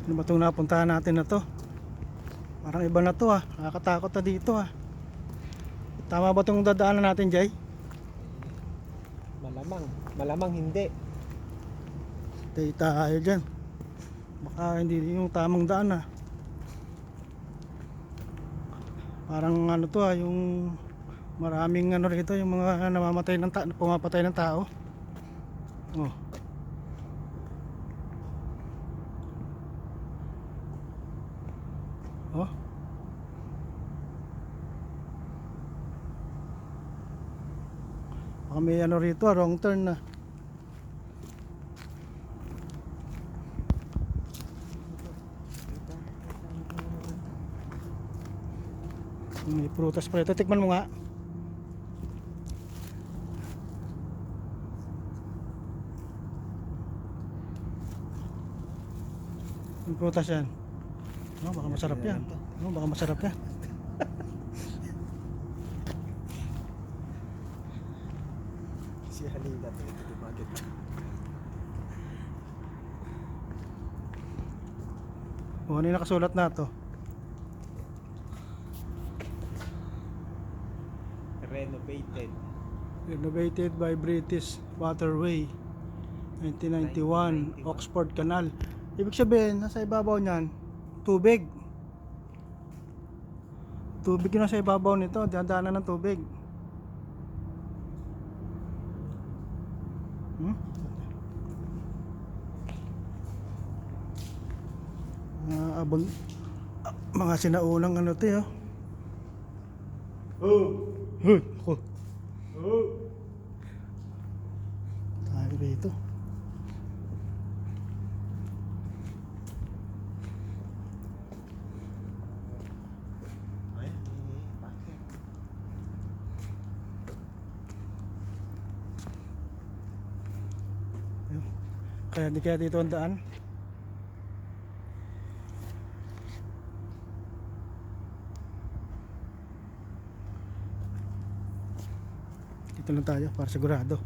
Ano ba itong napuntahan natin na to? Parang iba na to ah. Nakakatakot na dito ah. Tama ba itong dadaanan natin, Jay? Malamang hindi. Stay tayo dyan. Baka hindi yung tamang daan ah. Parang ano to ah, yung maraming ano rito, yung mga namamatay ng pumapatay ng tao. Oh. Oh. Baka may ano rito ah, wrong turn na. May prutas pa rito. Tikman mo nga. Yung prutas yan. No, baka masarap yan. No, baka masarap yan. Si Halila ito dumagat. O, ano yung nakasulat na to? Renovated by British Waterway 1991, Oxford Canal. Ibig sabihin, nasa ibabaw niyan, tubig. Tubig yung nasa ibabaw nito, dadaanan ng tubig. Abon, mga sinaunang ano to yun. Hey, ako. Tayo rito. Kaya di kaya dito ang daan. Dito lang tayo para sigurado.